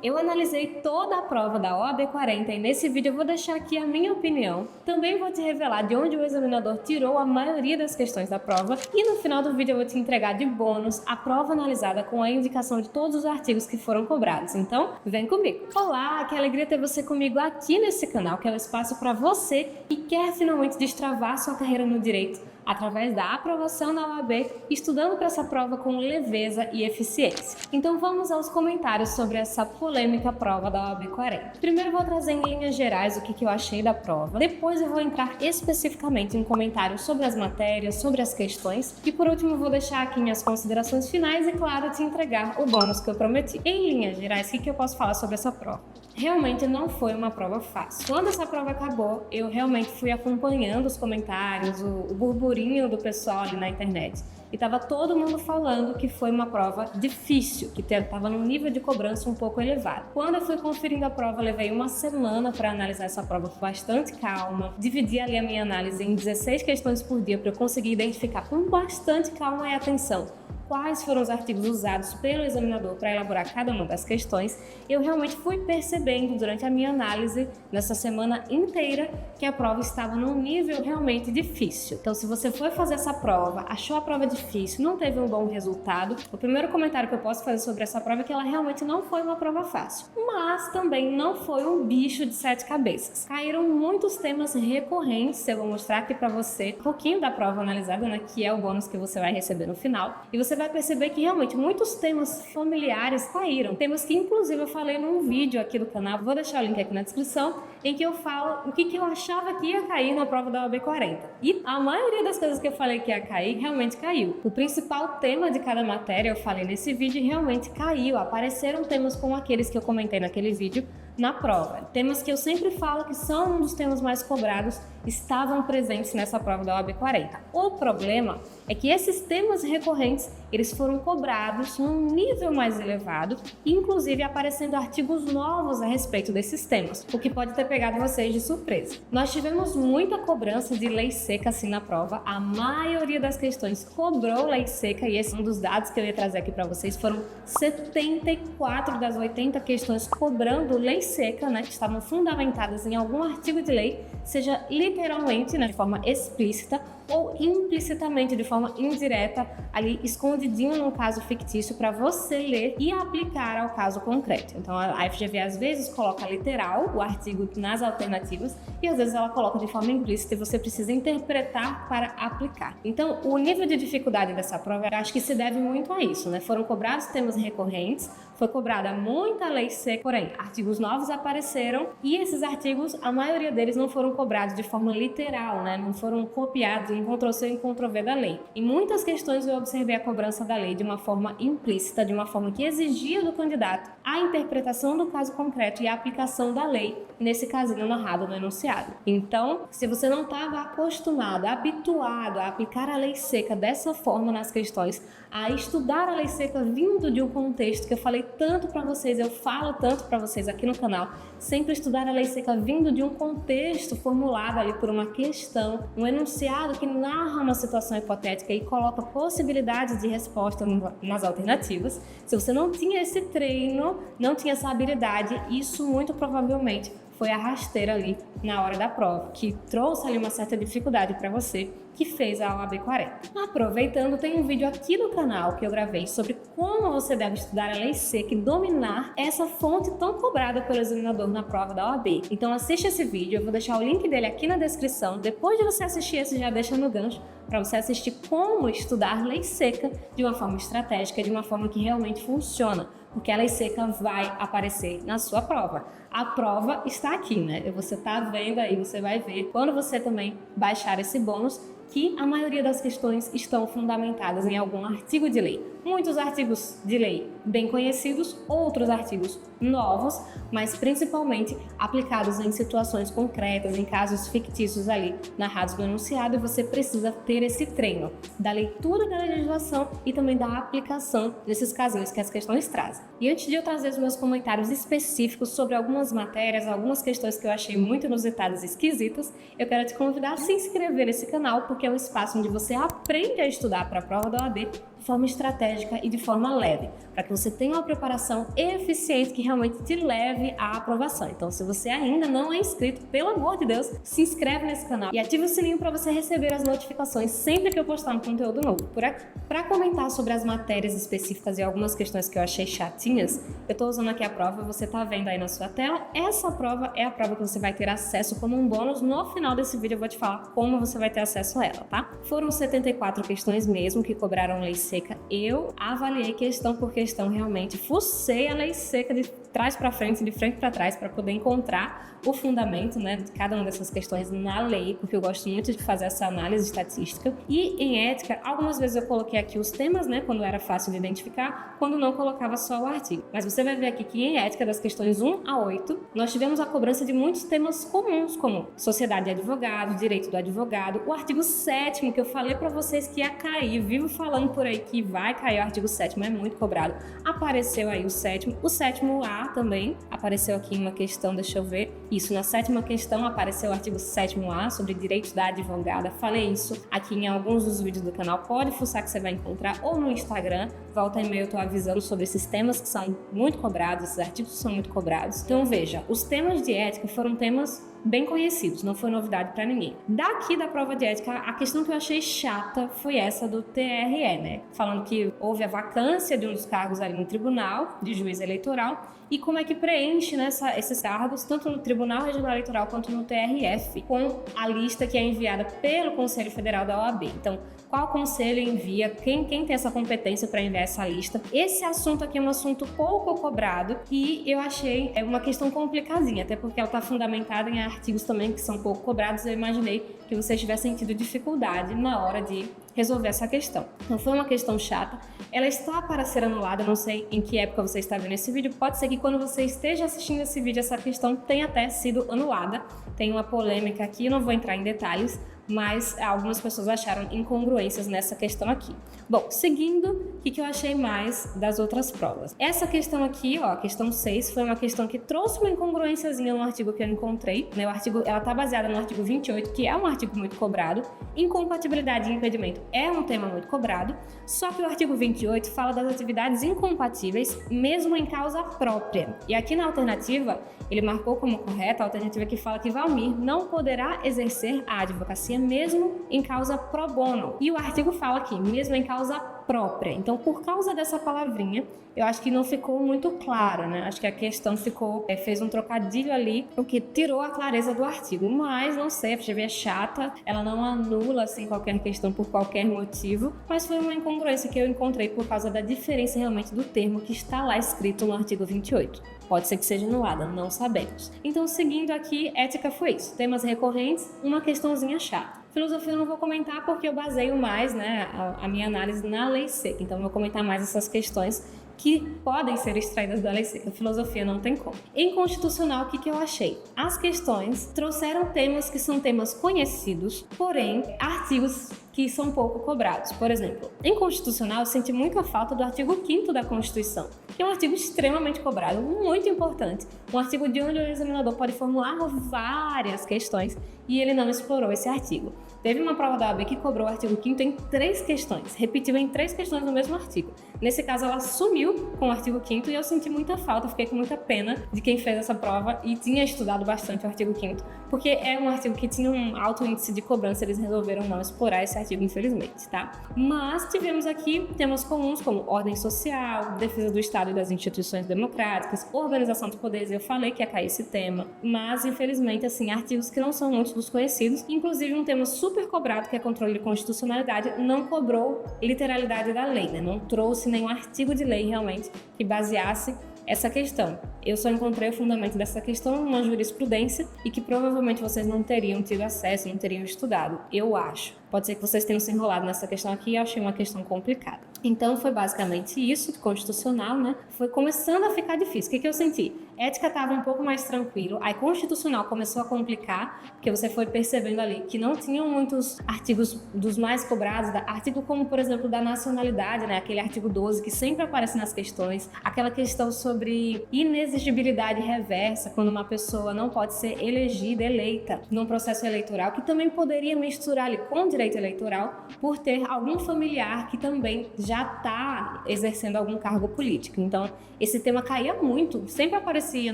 Eu analisei toda a prova da OAB 40 e nesse vídeo eu vou deixar aqui a minha opinião. Também vou te revelar de onde o examinador tirou a maioria das questões da prova e no final do vídeo eu vou te entregar de bônus a prova analisada com a indicação de todos os artigos que foram cobrados. Então, vem comigo! Olá, que alegria ter você comigo aqui nesse canal, que é o espaço para você que quer finalmente destravar sua carreira no direito através da aprovação da OAB, estudando para essa prova com leveza e eficiência. Então vamos aos comentários sobre essa polêmica prova da OAB 40. Primeiro eu vou trazer em linhas gerais o que eu achei da prova, depois eu vou entrar especificamente em comentários sobre as matérias, sobre as questões e por último eu vou deixar aqui minhas considerações finais e claro, te entregar o bônus que eu prometi. Em linhas gerais, o que eu posso falar sobre essa prova? Realmente não foi uma prova fácil. Quando essa prova acabou, eu realmente fui acompanhando os comentários, o burburinho do pessoal ali na internet. E tava todo mundo falando que foi uma prova difícil, que estava num nível de cobrança um pouco elevado. Quando eu fui conferindo a prova, levei uma semana para analisar essa prova com bastante calma. Dividi ali a minha análise em 16 questões por dia para eu conseguir identificar com bastante calma e atenção quais foram os artigos usados pelo examinador para elaborar cada uma das questões. Eu realmente fui percebendo durante a minha análise, nessa semana inteira, que a prova estava num nível realmente difícil. Então, se você foi fazer essa prova, achou a prova difícil, não teve um bom resultado, o primeiro comentário que eu posso fazer sobre essa prova é que ela realmente não foi uma prova fácil. Mas também não foi um bicho de 7 cabeças. Caíram muitos temas recorrentes, eu vou mostrar aqui para você um pouquinho da prova analisada, né, que é o bônus que você vai receber no final. E você vai perceber que realmente muitos temas familiares caíram. Temas que inclusive eu falei num vídeo aqui do canal, vou deixar o link aqui na descrição, em que eu falo o que eu achava que ia cair na prova da OAB 40. E a maioria das coisas que eu falei que ia cair, realmente caiu. O principal tema de cada matéria eu falei nesse vídeo e realmente caiu. Apareceram temas como aqueles que eu comentei naquele vídeo na prova. Temas que eu sempre falo que são um dos temas mais cobrados estavam presentes nessa prova da OAB 40. O problema é que esses temas recorrentes, eles foram cobrados num nível mais elevado e inclusive aparecendo artigos novos a respeito desses temas, o que pode ter pegado vocês de surpresa. Nós tivemos muita cobrança de lei seca assim na prova, a maioria das questões cobrou lei seca e esse é um dos dados que eu ia trazer aqui para vocês, foram 74 das 80 questões cobrando lei seca, né, que estavam fundamentadas em algum artigo de lei, seja literalmente, né, de forma explícita ou implicitamente, de forma indireta, ali escondidinho num caso fictício para você ler e aplicar ao caso concreto. Então a FGV às vezes coloca literal o artigo nas alternativas e às vezes ela coloca de forma implícita e você precisa interpretar para aplicar. Então o nível de dificuldade dessa prova, eu acho que se deve muito a isso, né? Foram cobrados temas recorrentes, foi cobrada muita lei seca, porém artigos novos apareceram e esses artigos, a maioria deles não foram cobrados de forma literal, né? Não foram copiados em Ctrl-C e Ctrl-V da lei. Em muitas questões eu observei a cobrança da lei de uma forma implícita, de uma forma que exigia do candidato a interpretação do caso concreto e a aplicação da lei nesse casinho narrado no enunciado. Então, se você não estava acostumado, habituado a aplicar a lei seca dessa forma nas questões, a estudar a lei seca vindo de um contexto que eu falei tanto para vocês, eu falo tanto para vocês aqui no canal, sempre estudar a lei seca vindo de um contexto formulado ali por uma questão, um enunciado que narra uma situação hipotética e coloca possibilidades de resposta nas alternativas. Se você não tinha esse treino, não tinha essa habilidade, isso muito provavelmente foi a rasteira ali na hora da prova, que trouxe ali uma certa dificuldade para você que fez a OAB 40. Aproveitando, tem um vídeo aqui no canal que eu gravei sobre como você deve estudar a lei seca e dominar essa fonte tão cobrada pelo examinador na prova da OAB. Então assiste esse vídeo, eu vou deixar o link dele aqui na descrição. Depois de você assistir esse, já deixa no gancho para você assistir como estudar lei seca de uma forma estratégica, de uma forma que realmente funciona, porque a lei seca vai aparecer na sua prova. A prova está aqui, né? Você está vendo aí, você vai ver quando você também baixar esse bônus que a maioria das questões estão fundamentadas em algum artigo de lei. Muitos artigos de lei bem conhecidos, outros artigos novos, mas principalmente aplicados em situações concretas, em casos fictícios ali narrados no enunciado, e você precisa ter esse treino da leitura da legislação e também da aplicação desses casinhos que as questões trazem. E antes de eu trazer os meus comentários específicos sobre algumas matérias, algumas questões que eu achei muito inusitadas e esquisitas, eu quero te convidar a se inscrever nesse canal, porque é um espaço onde você aprende a estudar para a prova da OAB de forma estratégica e de forma leve, para que você tenha uma preparação eficiente que realmente te leve à aprovação. Então, se você ainda não é inscrito, pelo amor de Deus, se inscreve nesse canal e ative o sininho para você receber as notificações sempre que eu postar um conteúdo novo por aqui. Para comentar sobre as matérias específicas e algumas questões que eu achei chatinhas, eu estou usando aqui a prova, você está vendo aí na sua tela. Essa prova é a prova que você vai ter acesso como um bônus. No final desse vídeo eu vou te falar como você vai ter acesso a ela, tá? Foram 74 questões mesmo que cobraram lei seca. Eu avaliei questão por questão, realmente fucei a lei seca de trás para frente, de frente para trás, para poder encontrar o fundamento, né, de cada uma dessas questões na lei, porque eu gosto muito de fazer essa análise estatística. E em ética, algumas vezes eu coloquei aqui os temas, né, quando era fácil de identificar, quando não colocava só o artigo. Mas você vai ver aqui que em ética, das questões 1 a 8, nós tivemos a cobrança de muitos temas comuns, como sociedade de advogado, direito do advogado, o artigo 7º, que eu falei para vocês que ia cair, vivo falando por aí que vai cair o artigo 7º, é muito cobrado. Apareceu aí o 7º, o 7º A também apareceu aqui em uma questão, deixa eu ver. Isso, na 7ª questão apareceu o artigo 7º A sobre direito da advogada. Falei isso aqui em alguns dos vídeos do canal, pode fuçar que você vai encontrar, ou no Instagram, volta e meia eu tô avisando sobre esses temas que são muito cobrados, esses artigos são muito cobrados. Então veja, os temas de ética foram temas bem conhecidos, não foi novidade para ninguém. Daqui da prova de ética, a questão que eu achei chata foi essa do TRE, né? Falando que houve a vacância de um dos cargos ali no tribunal, de juiz eleitoral, e como é que preenche, né, esses cargos, tanto no Tribunal Regional Eleitoral quanto no TRF, com a lista que é enviada pelo Conselho Federal da OAB. Então, qual conselho envia, quem tem essa competência para enviar essa lista. Esse assunto aqui é um assunto pouco cobrado e eu achei uma questão complicadinha, até porque ela está fundamentada em artigos também que são pouco cobrados. Eu imaginei que vocês tivessem tido dificuldade na hora de resolver essa questão. Então foi uma questão chata, ela está para ser anulada, não sei em que época você está vendo esse vídeo, pode ser que quando você esteja assistindo esse vídeo essa questão tenha até sido anulada, tem uma polêmica aqui, não vou entrar em detalhes, mas algumas pessoas acharam incongruências nessa questão aqui. Bom, seguindo, o que eu achei mais das outras provas? Essa questão aqui, ó, a questão 6, foi uma questão que trouxe uma incongruênciazinha no artigo que eu encontrei, né? O artigo, ela está baseada no artigo 28, que é um artigo muito cobrado. Incompatibilidade e impedimento é um tema muito cobrado, só que o artigo 28 fala das atividades incompatíveis, mesmo em causa própria. E aqui na alternativa, ele marcou como correta a alternativa que fala que Valmir não poderá exercer a advocacia mesmo em causa pro bono. E o artigo fala aqui, mesmo em causa própria. Então, por causa dessa palavrinha, eu acho que não ficou muito claro, né? Acho que a questão fez um trocadilho ali, o que tirou a clareza do artigo. Mas, não sei, a FGV é chata, ela não anula, assim, qualquer questão por qualquer motivo, mas foi uma incongruência que eu encontrei por causa da diferença realmente do termo que está lá escrito no artigo 28. Pode ser que seja anulada, não sabemos. Então, seguindo aqui, ética foi isso. Temas recorrentes, uma questãozinha chata. Filosofia eu não vou comentar porque eu baseio mais, né, a minha análise na lei seca. Então, eu vou comentar mais essas questões que podem ser extraídas da lei seca. Filosofia não tem como. Em constitucional, o que eu achei? As questões trouxeram temas que são temas conhecidos, porém, artigos que são pouco cobrados. Por exemplo, em constitucional, eu senti muita falta do artigo 5º da Constituição, que é um artigo extremamente cobrado, muito importante. Um artigo de onde o examinador pode formular várias questões e ele não explorou esse artigo. Teve uma prova da OAB que cobrou o artigo 5º em 3 questões, repetiu em 3 questões no mesmo artigo. Nesse caso, ela sumiu com o artigo 5º e eu senti muita falta, fiquei com muita pena de quem fez essa prova e tinha estudado bastante o artigo 5º, porque é um artigo que tinha um alto índice de cobrança, eles resolveram não explorar esse artigo, infelizmente, tá? Mas tivemos aqui temas comuns como ordem social, defesa do Estado e das instituições democráticas, organização dos poderes, eu falei que ia cair esse tema, mas infelizmente, assim, artigos que não são muitos dos conhecidos, inclusive um tema super cobrado, que é controle de constitucionalidade, não cobrou literalidade da lei, né? Não trouxe nenhum artigo de lei realmente que baseasse essa questão. Eu só encontrei o fundamento dessa questão numa jurisprudência e que provavelmente vocês não teriam tido acesso, não teriam estudado, eu acho. Pode ser que vocês tenham se enrolado nessa questão aqui e eu achei uma questão complicada. Então foi basicamente isso, constitucional, né? Foi começando a ficar difícil. O que eu senti? Ética estava um pouco mais tranquilo, aí constitucional começou a complicar, porque você foi percebendo ali que não tinham muitos artigos dos mais cobrados, artigo como, por exemplo, da nacionalidade, né? Aquele artigo 12 que sempre aparece nas questões, aquela questão sobre inexigibilidade reversa, quando uma pessoa não pode ser elegida, eleita num processo eleitoral, que também poderia misturar ali com direito eleitoral, por ter algum familiar que também já já está exercendo algum cargo político. Então, esse tema caía muito, sempre aparecia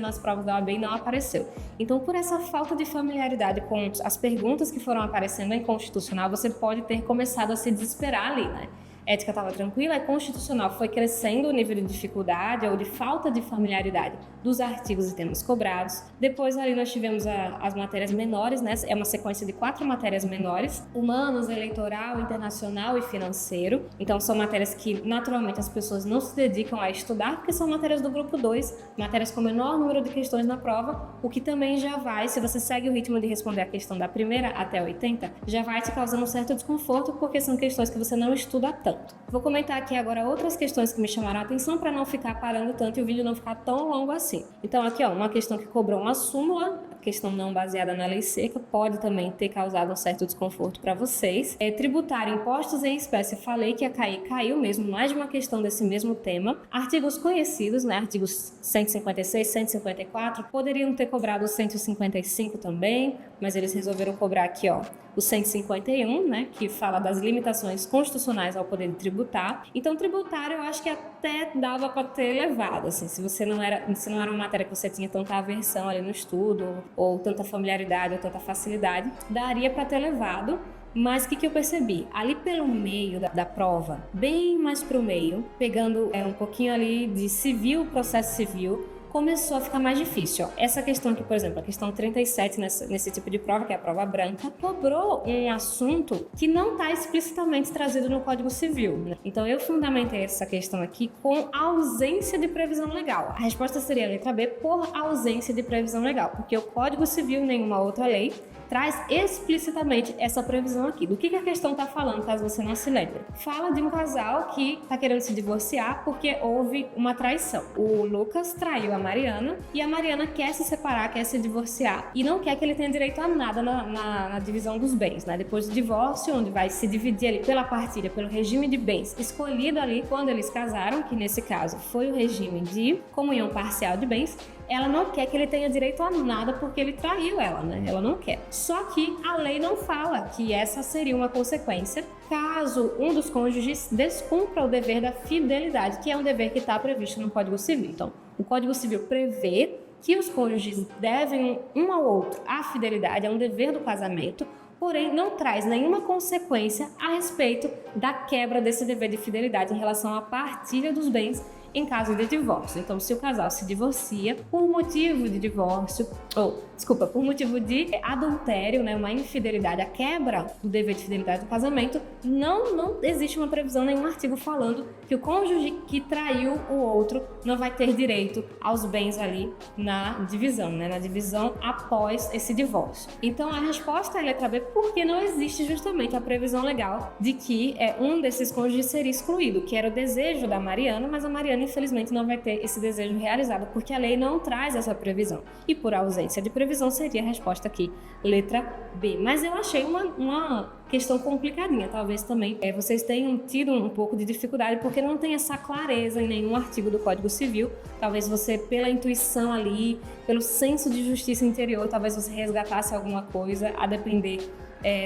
nas provas da OAB e não apareceu. Então, por essa falta de familiaridade com as perguntas que foram aparecendo em constitucional, você pode ter começado a se desesperar ali, né? Ética estava tranquila, e constitucional foi crescendo o nível de dificuldade ou de falta de familiaridade dos artigos e temas cobrados. Depois ali nós tivemos as matérias menores, né? É uma sequência de 4 matérias menores: humanos, eleitoral, internacional e financeiro. Então são matérias que naturalmente as pessoas não se dedicam a estudar, porque são matérias do grupo 2, matérias com menor número de questões na prova, o que também já vai, se você segue o ritmo de responder a questão da primeira até a 80, já vai te causando um certo desconforto, porque são questões que você não estuda tanto. Vou comentar aqui agora outras questões que me chamaram a atenção para não ficar parando tanto e o vídeo não ficar tão longo assim. Então aqui, ó, uma questão que cobrou uma súmula, questão não baseada na lei seca, pode também ter causado um certo desconforto para vocês. Tributário, impostos em espécie, falei que ia cair, caiu mesmo, mais de uma questão desse mesmo tema. Artigos conhecidos, né, artigos 156, 154, poderiam ter cobrado o 155 também, mas eles resolveram cobrar aqui, ó, o 151, né, que fala das limitações constitucionais ao poder de tributar. Então, tributário eu acho que até dava para ter levado, assim, se não era uma matéria que você tinha tanta aversão ali no estudo, ou tanta familiaridade, ou tanta facilidade, daria para ter levado. Mas o que eu percebi? Ali pelo meio da prova, bem mais pro meio, pegando um pouquinho ali de civil, processo civil, começou a ficar mais difícil. Ó. Essa questão aqui, por exemplo, a questão 37 nesse tipo de prova, que é a prova branca, cobrou um assunto que não está explicitamente trazido no Código Civil, né? Então eu fundamentei essa questão aqui com ausência de previsão legal. A resposta seria a letra B, por ausência de previsão legal, porque o Código Civil, nenhuma outra lei, traz explicitamente essa previsão aqui. Do que a questão está falando, caso você não se lembre? Fala de um casal que está querendo se divorciar porque houve uma traição. O Lucas traiu a Mariana e a Mariana quer se separar, quer se divorciar e não quer que ele tenha direito a nada na divisão dos bens, né? Depois do divórcio, onde vai se dividir ali pela partilha, pelo regime de bens escolhido ali quando eles casaram, que nesse caso foi o regime de comunhão parcial de bens, ela não quer que ele tenha direito a nada porque ele traiu ela, né? Ela não quer. Só que a lei não fala que essa seria uma consequência caso um dos cônjuges descumpra o dever da fidelidade, que é um dever que está previsto no Código Civil. Então, o Código Civil prevê que os cônjuges devem um ao outro a fidelidade, é um dever do casamento, porém não traz nenhuma consequência a respeito da quebra desse dever de fidelidade em relação à partilha dos bens em caso de divórcio. Então, se o casal se divorcia por motivo de divórcio, por motivo de adultério, né, uma infidelidade, a quebra do dever de fidelidade do casamento, não existe uma previsão, nenhum artigo falando que o cônjuge que traiu o outro não vai ter direito aos bens ali na divisão, né, na divisão após esse divórcio. Então, a resposta é a letra B, porque não existe justamente a previsão legal de que um desses cônjuges seria excluído, que era o desejo da Mariana, mas a Mariana infelizmente não vai ter esse desejo realizado porque a lei não traz essa previsão. E por ausência de previsão seria a resposta aqui, letra B. Mas eu achei uma questão complicadinha. Talvez também vocês tenham tido um pouco de dificuldade porque não tem essa clareza em nenhum artigo do Código Civil. Talvez você, pela intuição ali, pelo senso de justiça interior, talvez você resgatasse alguma coisa a depender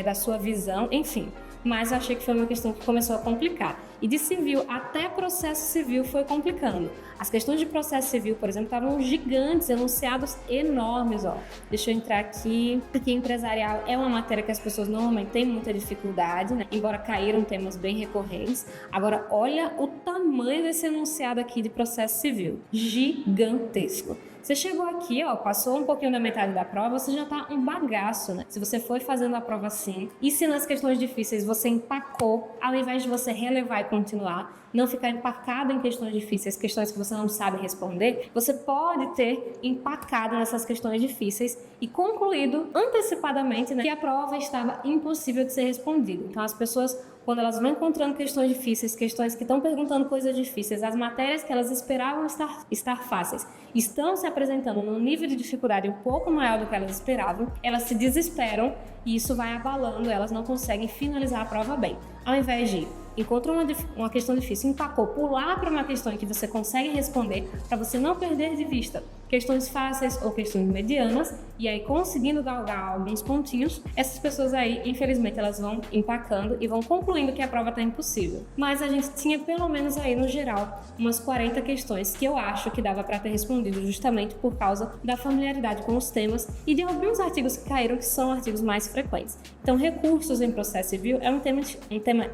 da sua visão, enfim. Mas eu achei que foi uma questão que começou a complicar. E de civil até processo civil foi complicando. As questões de processo civil, por exemplo, estavam gigantes, enunciados enormes, ó. Deixa eu entrar aqui. Aqui empresarial é uma matéria que as pessoas normalmente têm muita dificuldade, né? Embora caíram temas bem recorrentes. Agora, olha o tamanho desse enunciado aqui de processo civil. Gigantesco. Você chegou aqui, ó, passou um pouquinho da metade da prova, você já tá um bagaço, né? Se você foi fazendo a prova assim, e se nas questões difíceis você empacou, ao invés de você relevar e continuar, não ficar empacado em questões difíceis, questões que você não sabe responder, você pode ter empacado nessas questões difíceis e concluído antecipadamente, né, que a prova estava impossível de ser respondida. Então as pessoas, quando elas vão encontrando questões difíceis, questões que estão perguntando coisas difíceis, as matérias que elas esperavam estar fáceis, estão se apresentando num nível de dificuldade um pouco maior do que elas esperavam, elas se desesperam e isso vai abalando, elas não conseguem finalizar a prova bem. Ao invés de encontrou uma questão difícil, empacou, pular para uma questão em que você consegue responder para você não perder de vista questões fáceis ou questões medianas, e aí conseguindo galgar alguns pontinhos, essas pessoas aí, infelizmente, elas vão empacando e vão concluindo que a prova está impossível. Mas a gente tinha pelo menos aí, no geral, umas 40 questões que eu acho que dava para ter respondido justamente por causa da familiaridade com os temas e de alguns artigos que caíram, que são artigos mais frequentes. Então, recursos em processo civil é um tema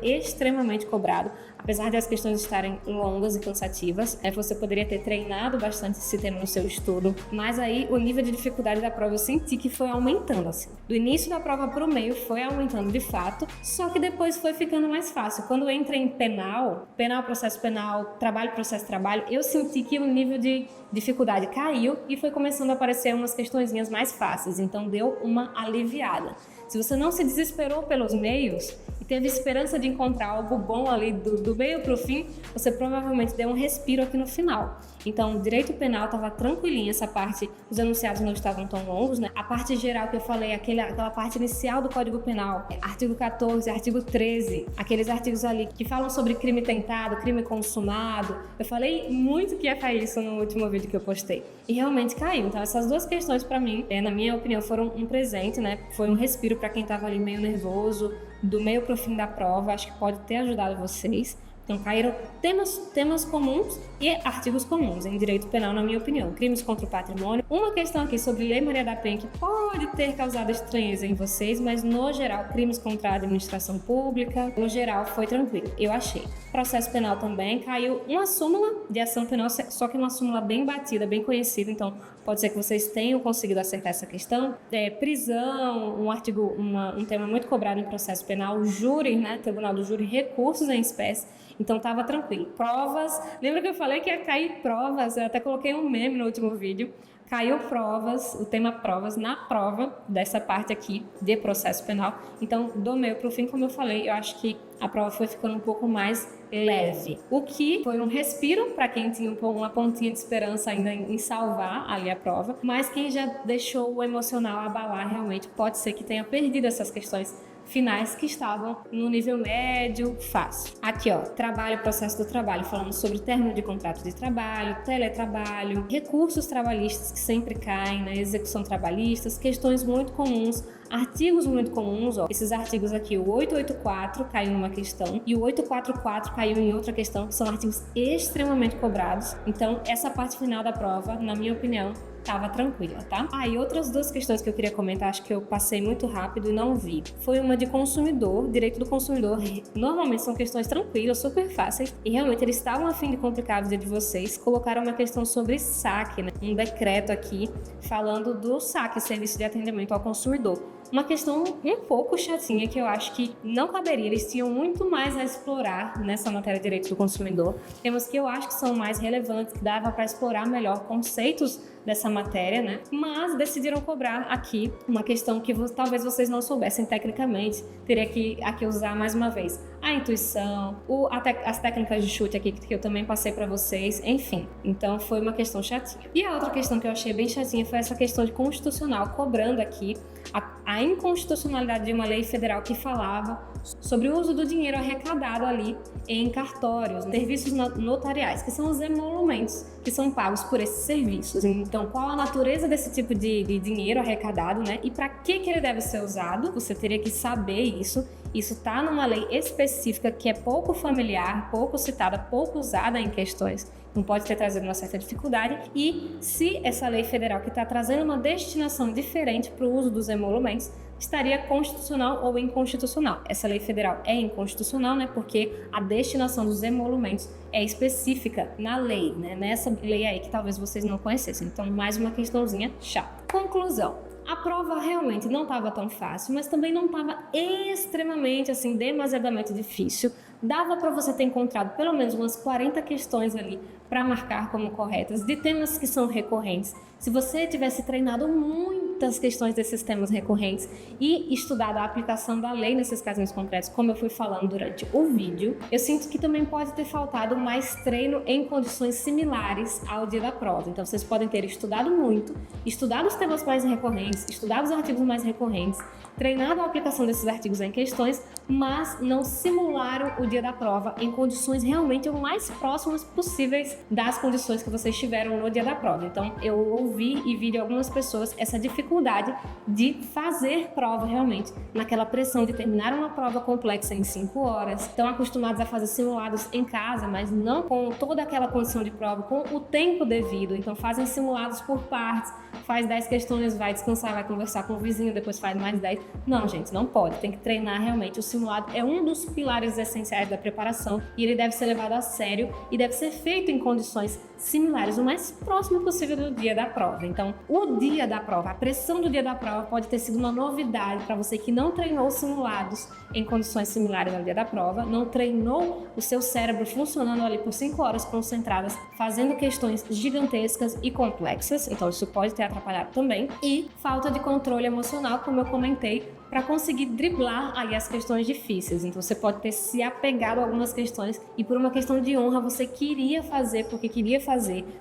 extremamente cobrado, apesar de as questões estarem longas e cansativas. Você poderia ter treinado bastante esse tema no seu estudo, mas aí o nível de dificuldade da prova eu senti que foi aumentando, assim. Do início da prova para o meio foi aumentando de fato, só que depois foi ficando mais fácil. Quando entra em penal, processo penal, trabalho, processo, trabalho, eu senti que o nível de dificuldade caiu e foi começando a aparecer umas questõezinhas mais fáceis, então deu uma aliviada. Se você não se desesperou pelos meios e teve esperança de encontrar algo bom ali do meio para o fim, você provavelmente deu um respiro aqui no final. Então, direito penal estava tranquilinho, essa parte, os enunciados não estavam tão longos, né? A parte geral que eu falei, aquela parte inicial do Código Penal, artigo 14, artigo 13, aqueles artigos ali que falam sobre crime tentado, crime consumado, eu falei muito que ia cair isso no último vídeo que eu postei. E realmente caiu. Então, essas duas questões para mim, na minha opinião, foram um presente, né? Foi um respiro para quem estava ali meio nervoso, do meio para o fim da prova, acho que pode ter ajudado vocês. Então, caíram temas comuns e artigos comuns em direito penal, na minha opinião. Crimes contra o patrimônio. Uma questão aqui sobre Lei Maria da Penha que pode ter causado estranheza em vocês, mas no geral, crimes contra a administração pública, no geral, foi tranquilo, eu achei. Processo penal também, caiu uma súmula de ação penal, só que uma súmula bem batida, bem conhecida, então pode ser que vocês tenham conseguido acertar essa questão. Prisão, um tema muito cobrado em processo penal, júri, né, tribunal do júri, recursos em espécie. Então estava tranquilo. Provas, lembra que eu falei que ia cair provas? Eu até coloquei um meme no último vídeo. Caiu provas, o tema provas na prova dessa parte aqui de processo penal. Então, do meio para o fim, como eu falei, eu acho que a prova foi ficando um pouco mais leve. O que foi um respiro para quem tinha uma pontinha de esperança ainda em salvar ali a prova. Mas quem já deixou o emocional abalar realmente pode ser que tenha perdido essas questões finais que estavam no nível médio fácil. Aqui, ó, trabalho, processo do trabalho, falando sobre término de contrato de trabalho, teletrabalho, recursos trabalhistas que sempre caem na execução trabalhista, questões muito comuns, artigos muito comuns, ó. Esses artigos aqui, o 884 caiu numa questão e o 844 caiu em outra questão, que são artigos extremamente cobrados. Então, essa parte final da prova, na minha opinião, estava tranquila, tá? E outras duas questões que eu queria comentar, acho que eu passei muito rápido e não vi. Foi uma de consumidor, direito do consumidor. Normalmente são questões tranquilas, super fáceis, e realmente eles estavam a fim de complicar a vida de vocês. Colocaram uma questão sobre saque, né? Um decreto aqui falando do saque, serviço de atendimento ao consumidor. Uma questão um pouco chatinha que eu acho que não caberia, eles tinham muito mais a explorar nessa matéria de direito do consumidor. Temas que eu acho que são mais relevantes, que dava para explorar melhor conceitos dessa matéria, né? Mas decidiram cobrar aqui uma questão que talvez vocês não soubessem tecnicamente, teria que aqui usar mais uma vez a intuição, as técnicas de chute aqui que eu também passei para vocês, enfim. Então foi uma questão chatinha. E a outra questão que eu achei bem chatinha foi essa questão de constitucional, cobrando aqui a inconstitucionalidade de uma lei federal que falava sobre o uso do dinheiro arrecadado ali em cartórios, serviços notariais, que são os emolumentos que são pagos por esses serviços. Então, qual a natureza desse tipo de dinheiro arrecadado, né? E para que ele deve ser usado? Você teria que saber isso. Isso está numa lei específica que é pouco familiar, pouco citada, pouco usada em questões. Não pode ter trazido uma certa dificuldade. E se essa lei federal que está trazendo uma destinação diferente para o uso dos emolumentos, estaria constitucional ou inconstitucional. Essa lei federal é inconstitucional, né? Porque a destinação dos emolumentos é específica na lei, né? Nessa lei aí que talvez vocês não conhecessem. Então, mais uma questãozinha chata. Conclusão. A prova realmente não estava tão fácil, mas também não estava extremamente, assim, demasiadamente difícil. Dava para você ter encontrado pelo menos umas 40 questões ali para marcar como corretas, de temas que são recorrentes. Se você tivesse treinado muito muitas questões desses temas recorrentes e estudado a aplicação da lei nesses casos concretos, como eu fui falando durante o vídeo, eu sinto que também pode ter faltado mais treino em condições similares ao dia da prova. Então vocês podem ter estudado muito, estudado os temas mais recorrentes, estudado os artigos mais recorrentes, treinado a aplicação desses artigos em questões, mas não simularam o dia da prova em condições realmente o mais próximas possíveis das condições que vocês tiveram no dia da prova. Então, eu ouvi e vi de algumas pessoas essa dificuldade de fazer prova realmente, naquela pressão de terminar uma prova complexa em 5 horas, estão acostumados a fazer simulados em casa, mas não com toda aquela condição de prova, com o tempo devido. Então, fazem simulados por partes, faz 10 questões, vai descansar, vai conversar com o vizinho, depois faz mais 10. Não, gente, não pode. Tem que treinar realmente. O simulado é um dos pilares essenciais da preparação e ele deve ser levado a sério e deve ser feito em condições similares, o mais próximo possível do dia da prova. Então, o dia da prova, a pressão do dia da prova pode ter sido uma novidade para você que não treinou simulados em condições similares ao dia da prova, não treinou o seu cérebro funcionando ali por 5 horas concentradas, fazendo questões gigantescas e complexas. Então, isso pode ter atrapalhado também. E falta de controle emocional, como eu comentei, para conseguir driblar aí as questões difíceis. Então você pode ter se apegado a algumas questões e por uma questão de honra você queria fazer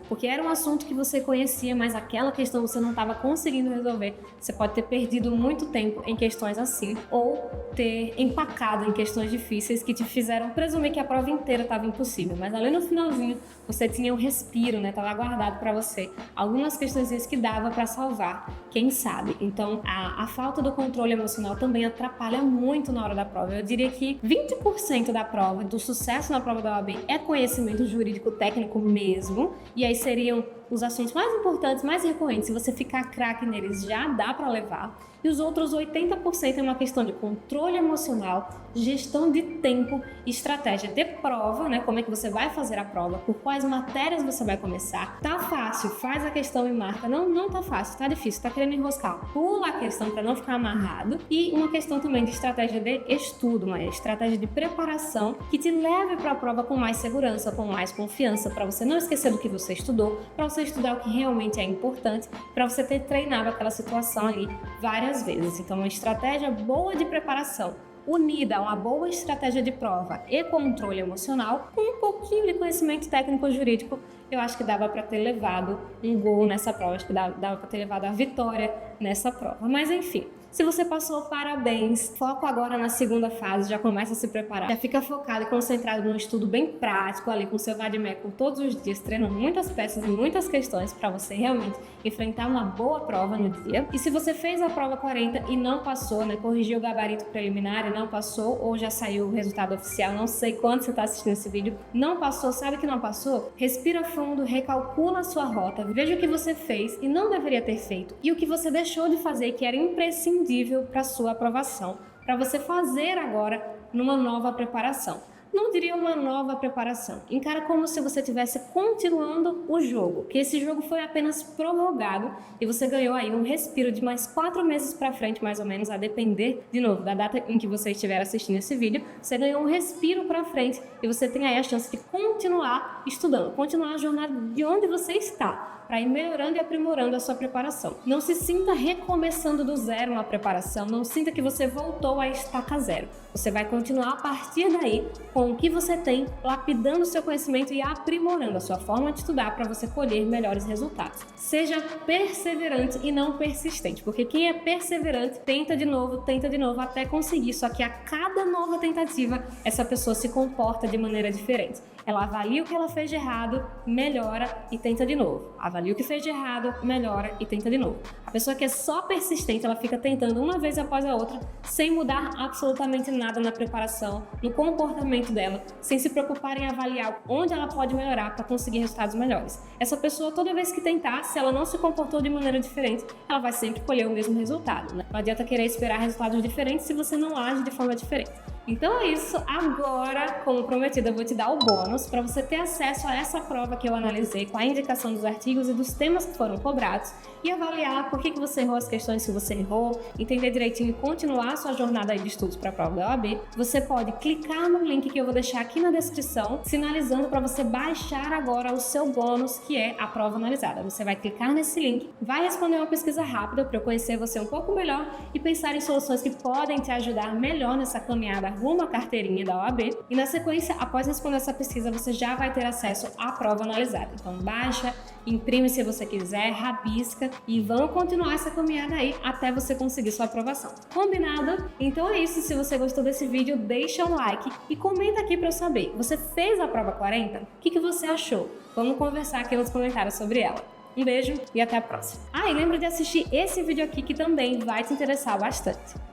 porque era um assunto que você conhecia, mas aquela questão você não estava conseguindo resolver. Você pode ter perdido muito tempo em questões assim ou ter empacado em questões difíceis que te fizeram presumir que a prova inteira estava impossível, mas ali no finalzinho você tinha um respiro, né? Estava guardado para você algumas questões que dava para salvar, quem sabe. Então a falta do controle emocional também atrapalha muito na hora da prova. Eu diria que 20% da prova, do sucesso na prova da OAB, é conhecimento jurídico técnico mesmo, e aí seriam os assuntos mais importantes, mais recorrentes. Se você ficar craque neles, já dá para levar. E os outros 80% é uma questão de controle emocional, gestão de tempo, estratégia de prova, né? Como é que você vai fazer a prova, por quais matérias você vai começar. Tá fácil, faz a questão e marca. Não tá fácil, tá difícil, tá querendo enroscar. Pula a questão para não ficar amarrado. E uma questão também de estratégia de estudo, uma estratégia de preparação que te leve para a prova com mais segurança, com mais confiança, para você não esquecer do que você estudou, para você estudar o que realmente é importante, para você ter treinado aquela situação ali várias vezes. Então, uma estratégia boa de preparação unida a uma boa estratégia de prova e controle emocional, com um pouquinho de conhecimento técnico-jurídico, eu acho que dava para ter levado um gol nessa prova, acho que dava para ter levado a vitória nessa prova. Mas enfim, se você passou, parabéns. Foco agora na segunda fase, já começa a se preparar. Já fica focado e concentrado num estudo bem prático ali com o seu vade-mecum todos os dias, treinando muitas peças e muitas questões para você realmente enfrentar uma boa prova no dia. E se você fez a prova 40 e não passou, né, corrigiu o gabarito preliminar e não passou, ou já saiu o resultado oficial, não sei quando você está assistindo esse vídeo, não passou, sabe que não passou? Respira fundo, recalcula a sua rota, veja o que você fez e não deveria ter feito e o que você deixou de fazer que era imprescindível para sua aprovação, para você fazer agora numa nova preparação. Não diria uma nova preparação. Encara como se você estivesse continuando o jogo, que esse jogo foi apenas prorrogado e você ganhou aí um respiro de mais 4 meses para frente, mais ou menos, a depender, de novo, da data em que você estiver assistindo esse vídeo. Você ganhou um respiro para frente e você tem aí a chance de continuar estudando, continuar a jornada de onde você está, para ir melhorando e aprimorando a sua preparação. Não se sinta recomeçando do zero uma preparação, não sinta que você voltou a estaca zero. Você vai continuar a partir daí com o que você tem, lapidando o seu conhecimento e aprimorando a sua forma de estudar para você colher melhores resultados. Seja perseverante e não persistente, porque quem é perseverante tenta de novo até conseguir, só que a cada nova tentativa essa pessoa se comporta de maneira diferente. Ela avalia o que ela fez de errado, melhora e tenta de novo. Avalia o que fez de errado, melhora e tenta de novo. A pessoa que é só persistente, ela fica tentando uma vez após a outra, sem mudar absolutamente nada na preparação, no comportamento dela, sem se preocupar em avaliar onde ela pode melhorar para conseguir resultados melhores. Essa pessoa, toda vez que tentar, se ela não se comportou de maneira diferente, ela vai sempre colher o mesmo resultado, né? Não adianta querer esperar resultados diferentes se você não age de forma diferente. Então é isso, agora, como prometido, eu vou te dar o bônus para você ter acesso a essa prova que eu analisei com a indicação dos artigos e dos temas que foram cobrados e avaliar por que você errou as questões que você errou, entender direitinho e continuar a sua jornada aí de estudos para a prova da OAB. Você pode clicar no link que eu vou deixar aqui na descrição, sinalizando para você baixar agora o seu bônus, que é a prova analisada. Você vai clicar nesse link, vai responder uma pesquisa rápida para eu conhecer você um pouco melhor e pensar em soluções que podem te ajudar melhor nessa caminhada rumo à carteirinha da OAB. E na sequência, após responder essa pesquisa, você já vai ter acesso à prova analisada. Então baixa, imprime se você quiser, rabisca e vamos continuar essa caminhada aí até você conseguir sua aprovação. Combinado? Então é isso. Se você gostou desse vídeo, deixa um like e comenta aqui para eu saber. Você fez a prova 40? O que você achou? Vamos conversar aqui nos comentários sobre ela. Um beijo e até a próxima. E lembra de assistir esse vídeo aqui que também vai te interessar bastante.